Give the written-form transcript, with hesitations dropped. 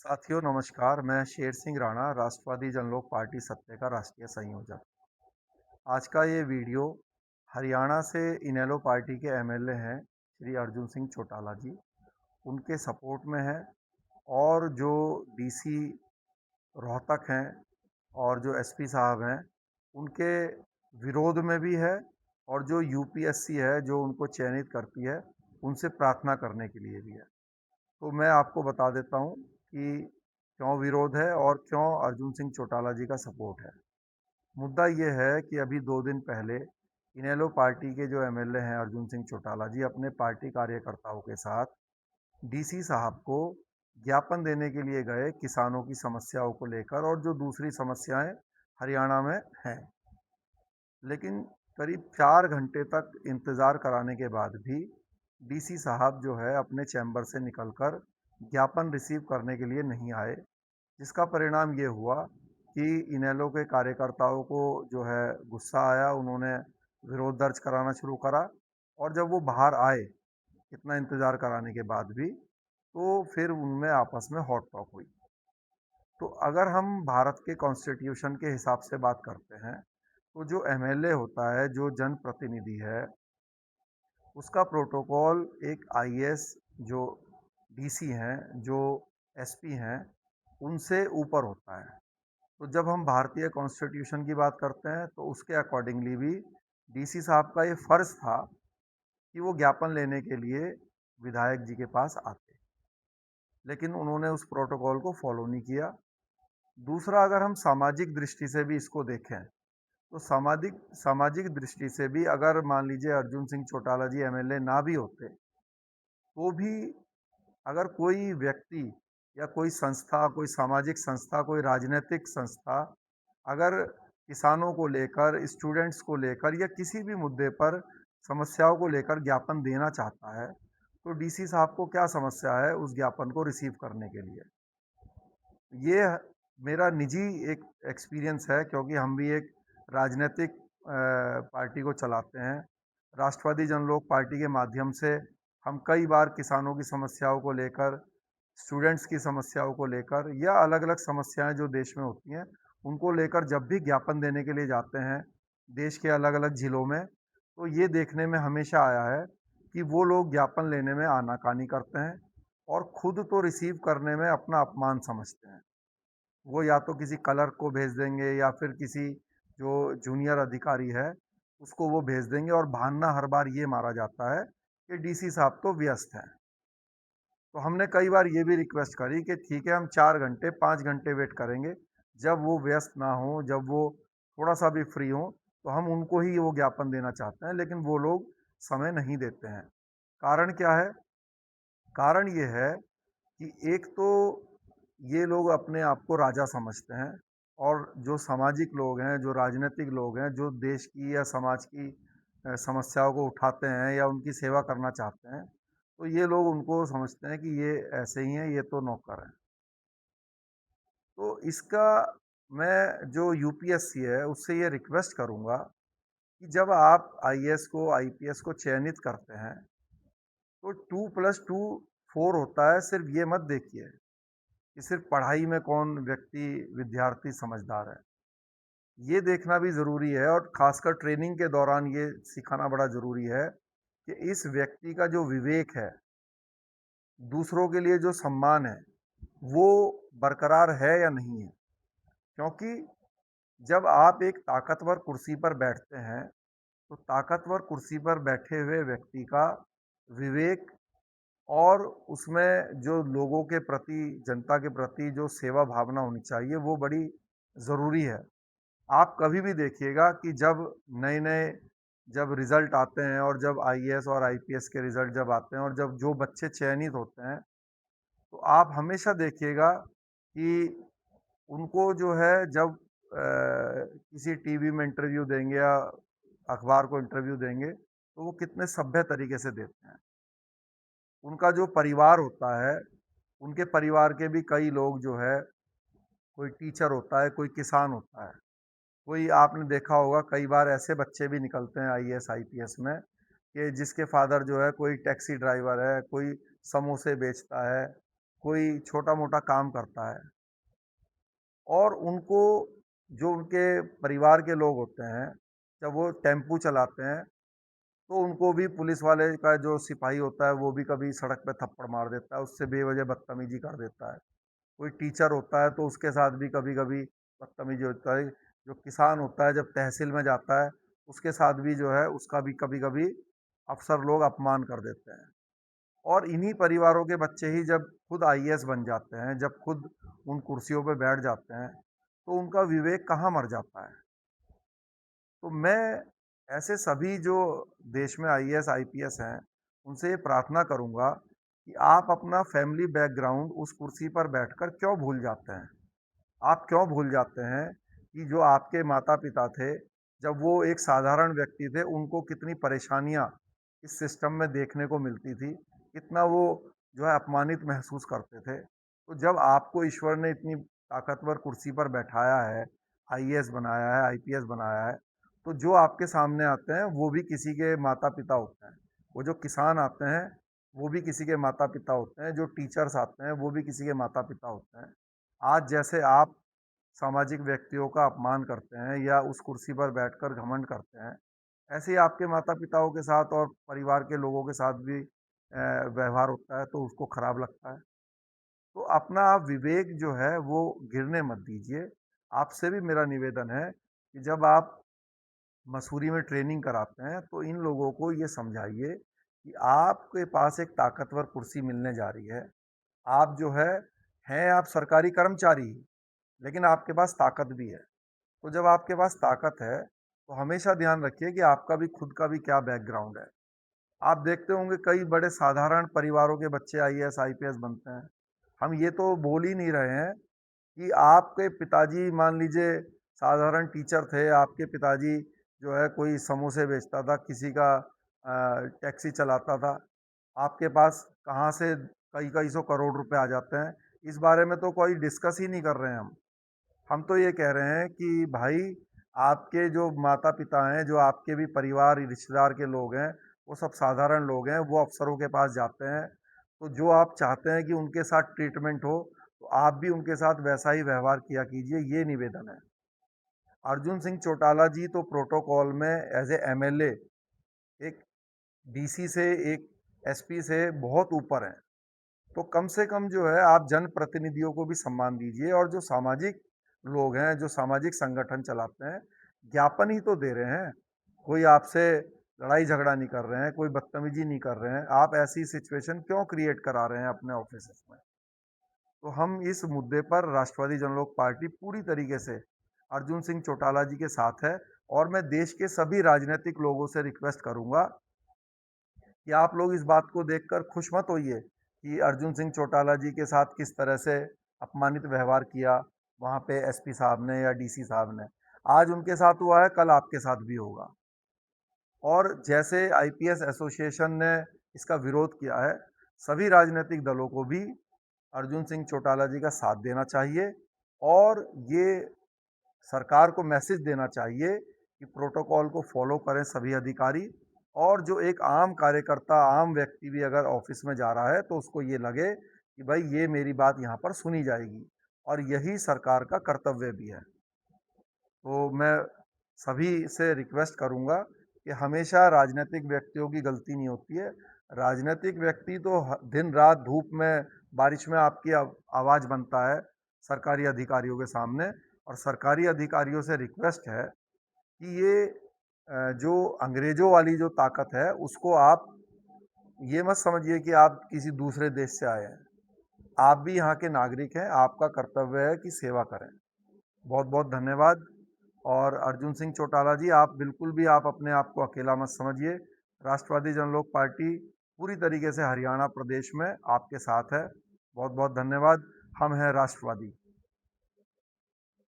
साथियों नमस्कार। मैं शेर सिंह राणा, राष्ट्रवादी जनलोक पार्टी सत्ते का राष्ट्रीय संयोजक। आज का ये वीडियो हरियाणा से इनेलो पार्टी के एमएलए हैं श्री अर्जुन सिंह चौटाला जी, उनके सपोर्ट में है। और जो डीसी रोहतक हैं और जो एसपी साहब हैं, उनके विरोध में भी है। और जो यूपीएससी है जो उनको चयनित करती है, उनसे प्रार्थना करने के लिए भी है। तो मैं आपको बता देता हूँ कि क्यों विरोध है और क्यों अर्जुन सिंह चौटाला जी का सपोर्ट है। मुद्दा ये है कि अभी 2 दिन पहले इनेलो पार्टी के जो एमएलए हैं अर्जुन सिंह चौटाला जी अपने पार्टी कार्यकर्ताओं के साथ डीसी साहब को ज्ञापन देने के लिए गए किसानों की समस्याओं को लेकर और जो दूसरी समस्याएं हरियाणा में हैं। लेकिन करीब 4 घंटे तक इंतज़ार कराने के बाद भी डीसी साहब जो है अपने चैम्बर से निकलकर ज्ञापन रिसीव करने के लिए नहीं आए, जिसका परिणाम ये हुआ कि इनेलो के कार्यकर्ताओं को जो है गुस्सा आया। उन्होंने विरोध दर्ज कराना शुरू करा और जब वो बाहर आए इतना इंतज़ार कराने के बाद भी, तो फिर उनमें आपस में हॉट टॉक हुई। तो अगर हम भारत के कॉन्स्टिट्यूशन के हिसाब से बात करते हैं, तो जो एमएलए होता है, जो जनप्रतिनिधि है, उसका प्रोटोकॉल एक आईएएस जो डीसी हैं, जो एसपी हैं, उनसे ऊपर होता है। तो जब हम भारतीय कॉन्स्टिट्यूशन की बात करते हैं, तो उसके अकॉर्डिंगली भी डीसी साहब का ये फर्ज था कि वो ज्ञापन लेने के लिए विधायक जी के पास आते, लेकिन उन्होंने उस प्रोटोकॉल को फॉलो नहीं किया। दूसरा, अगर हम सामाजिक दृष्टि से भी इसको देखें, तो सामाजिक सामाजिक दृष्टि से भी अगर मान लीजिए अर्जुन सिंह चौटाला जी एमएलए ना भी होते, तो भी अगर कोई व्यक्ति या कोई संस्था, कोई सामाजिक संस्था, कोई राजनीतिक संस्था अगर किसानों को लेकर, स्टूडेंट्स को लेकर या किसी भी मुद्दे पर समस्याओं को लेकर ज्ञापन देना चाहता है, तो डीसी साहब को क्या समस्या है उस ज्ञापन को रिसीव करने के लिए। ये मेरा निजी एक एक्सपीरियंस है, क्योंकि हम भी एक राजनीतिक पार्टी को चलाते हैं। राष्ट्रवादी जनलोक पार्टी के माध्यम से हम कई बार किसानों की समस्याओं को लेकर, स्टूडेंट्स की समस्याओं को लेकर या अलग-अलग समस्याएं जो देश में होती हैं, उनको लेकर जब भी ज्ञापन देने के लिए जाते हैं, देश के अलग-अलग ज़िलों में, तो ये देखने में हमेशा आया है कि वो लोग ज्ञापन लेने में आनाकानी करते हैं और खुद तो रिसीव करने में अपना अपमान समझते हैं। वो या तो किसी क्लर्क को भेज देंगे या फिर किसी जो जूनियर अधिकारी है, उसको वो भेज देंगे और बहाना हर बार ये मारा जाता है कि डीसी साहब तो व्यस्त हैं। तो हमने कई बार ये भी रिक्वेस्ट करी कि ठीक है, हम 4 घंटे, 5 घंटे वेट करेंगे। जब वो व्यस्त ना हों, जब वो थोड़ा-सा भी फ्री हों, तो हम उनको ही वो ज्ञापन देना चाहते हैं, लेकिन वो लोग समय नहीं देते हैं। कारण क्या है? कारण ये है कि एक तो ये लोग अपने आप को राजा समझते हैं और जो सामाजिक लोग हैं, जो राजनीतिक लोग हैं, जो देश की या समाज की समस्याओं को उठाते हैं या उनकी सेवा करना चाहते हैं, तो ये लोग उनको समझते हैं कि ये ऐसे ही हैं, ये तो नौकर हैं। तो इसका मैं जो यूपीएससी है, उससे ये रिक्वेस्ट करूँगा कि जब आप आईएएस को, आईपीएस को चयनित करते हैं, तो 2+2 4 होता है। सिर्फ़ ये मत देखिए कि सिर्फ पढ़ाई में कौन व्यक्ति, विद्यार्थी समझदार है। ये देखना भी ज़रूरी है और ख़ासकर ट्रेनिंग के दौरान ये सिखाना बड़ा ज़रूरी है कि इस व्यक्ति का जो विवेक है, दूसरों के लिए जो सम्मान है, वो बरकरार है या नहीं है। क्योंकि जब आप एक ताकतवर कुर्सी पर बैठते हैं, तो ताकतवर कुर्सी पर बैठे हुए व्यक्ति का विवेक और उसमें जो लोगों के प्रति, जनता के प्रति जो सेवा भावना होनी चाहिए, वो बड़ी ज़रूरी है। आप कभी भी देखिएगा कि नए-नए जब रिज़ल्ट आते हैं और जब आईएएस और आईपीएस के रिज़ल्ट जब आते हैं और जब जो बच्चे चयनित होते हैं, तो आप हमेशा देखिएगा कि उनको जो है जब किसी टीवी में इंटरव्यू देंगे या अखबार को इंटरव्यू देंगे, तो वो कितने सभ्य तरीके से देते हैं। उनका जो परिवार होता है, उनके परिवार के भी कई लोग जो है, कोई टीचर होता है, कोई किसान होता है। कोई आपने देखा होगा कई बार ऐसे बच्चे भी निकलते हैं आईएएस, आईपीएस में कि जिसके फादर जो है कोई टैक्सी ड्राइवर है, कोई समोसे बेचता है, कोई छोटा-मोटा काम करता है और उनको जो उनके परिवार के लोग होते हैं, जब वो टेम्पू चलाते हैं, तो उनको भी पुलिस वाले का जो सिपाही होता है, वो भी कभी सड़क पे थप्पड़ मार देता है, उससे बेवजह बदतमीजी कर देता है। कोई टीचर होता है, तो उसके साथ भी कभी-कभी बदतमीजी होता है। जो किसान होता है, जब तहसील में जाता है, उसके साथ भी जो है, उसका भी कभी-कभी अफ़सर लोग अपमान कर देते हैं। और इन्हीं परिवारों के बच्चे ही जब खुद आईएएस बन जाते हैं, जब खुद उन कुर्सियों पे बैठ जाते हैं, तो उनका विवेक कहाँ मर जाता है। तो मैं ऐसे सभी जो देश में आईएएस, आईपीएस हैं, उनसे ये प्रार्थना करूँगा कि आप अपना फैमिली बैकग्राउंड उस कुर्सी पर बैठकर क्यों भूल जाते हैं? आप क्यों भूल जाते हैं कि जो आपके माता-पिता थे, जब वो एक साधारण व्यक्ति थे, उनको कितनी परेशानियाँ इस सिस्टम में देखने को मिलती थी, कितना वो जो है अपमानित महसूस करते थे। तो जब आपको ईश्वर ने इतनी ताकतवर कुर्सी पर बैठाया है, आईएएस बनाया है, आईपीएस बनाया है, तो जो आपके सामने आते हैं, वो भी किसी के माता-पिता होते हैं। वो जो किसान आते हैं, वो भी किसी के माता-पिता होते हैं, जो टीचर्स आते हैं, वो भी किसी के माता-पिता होते हैं। आज जैसे आप सामाजिक व्यक्तियों का अपमान करते हैं या उस कुर्सी पर बैठकर घमंड करते हैं, ऐसे ही आपके माता-पिताओं के साथ और परिवार के लोगों के साथ भी व्यवहार होता है, तो उसको खराब लगता है। तो अपना आप विवेक जो है, वो गिरने मत दीजिए। आपसे भी मेरा निवेदन है कि जब आप मसूरी में ट्रेनिंग कराते हैं, तो इन लोगों को ये समझाइए कि आपके पास एक ताकतवर कुर्सी मिलने जा रही है। आप जो हैं आप सरकारी कर्मचारी, लेकिन आपके पास ताकत भी है। तो जब आपके पास ताकत है, तो हमेशा ध्यान रखिए कि आपका भी खुद का भी क्या बैकग्राउंड है। आप देखते होंगे कई बड़े साधारण परिवारों के बच्चे आईएएस, आईपीएस बनते हैं। हम ये तो बोल ही नहीं रहे हैं कि आपके पिताजी मान लीजिए साधारण टीचर थे, आपके पिताजी जो है कोई समोसे बेचता था, किसी का टैक्सी चलाता था। आपके पास कहाँ से कई-कई सौ करोड़ रुपए आ जाते हैं, इस बारे में तो कोई डिस्कस ही नहीं कर रहे हैं हम। हम तो ये कह रहे हैं कि भाई आपके जो माता-पिता हैं, जो आपके भी परिवार, रिश्तेदार के लोग हैं, वो सब साधारण लोग हैं, वो अफ़सरों के पास जाते हैं। तो जो आप चाहते हैं कि उनके साथ ट्रीटमेंट हो, तो आप भी उनके साथ वैसा ही व्यवहार किया कीजिए, ये निवेदन है। अर्जुन सिंह चौटाला जी तो प्रोटोकॉल में एज़ ए एमएलए एक डीसी से, एक एसपी से बहुत ऊपर हैं। तो कम से कम जो है आप जनप्रतिनिधियों को भी सम्मान दीजिए और जो सामाजिक लोग हैं, जो सामाजिक संगठन चलाते हैं, ज्ञापन ही तो दे रहे हैं। कोई आपसे लड़ाई झगड़ा नहीं कर रहे हैं, कोई बदतमीजी नहीं कर रहे हैं। आप ऐसी सिचुएशन क्यों क्रिएट करा रहे हैं अपने ऑफिसेज़ में? तो हम इस मुद्दे पर राष्ट्रवादी जनलोक पार्टी पूरी तरीके से अर्जुन सिंह चौटाला जी के साथ है और मैं देश के सभी राजनीतिक लोगों से रिक्वेस्ट करूँगा कि आप लोग इस बात को देखकर खुश मत होइए कि अर्जुन सिंह चौटाला जी के साथ किस तरह से अपमानित व्यवहार किया वहाँ पे एसपी साहब ने या डीसी साहब ने। आज उनके साथ हुआ है, कल आपके साथ भी होगा। और जैसे आईपीएस एसोसिएशन ने इसका विरोध किया है, सभी राजनीतिक दलों को भी अर्जुन सिंह चौटाला जी का साथ देना चाहिए और ये सरकार को मैसेज देना चाहिए कि प्रोटोकॉल को फॉलो करें सभी अधिकारी और जो एक आम कार्यकर्ता, आम व्यक्ति भी अगर ऑफिस में जा रहा है तो उसको ये लगे कि भाई ये मेरी बात यहाँ पर सुनी जाएगी और यही सरकार का कर्तव्य भी है। तो मैं सभी से रिक्वेस्ट करूँगा कि हमेशा राजनीतिक व्यक्तियों की गलती नहीं होती है। राजनीतिक व्यक्ति तो दिन-रात धूप में, बारिश में आपकी आवाज़ बनता है सरकारी अधिकारियों के सामने और सरकारी अधिकारियों से रिक्वेस्ट है कि ये जो अंग्रेज़ों वाली जो ताकत है, उसको आप ये मत समझिए कि आप किसी दूसरे देश से आए हैं। आप भी यहाँ के नागरिक हैं, आपका कर्तव्य है कि सेवा करें। बहुत-बहुत धन्यवाद और अर्जुन सिंह चौटाला जी, आप बिल्कुल भी आप अपने आप को अकेला मत समझिए। राष्ट्रवादी जनलोक पार्टी पूरी तरीके से हरियाणा प्रदेश में आपके साथ है। बहुत-बहुत धन्यवाद। हम हैं राष्ट्रवादी।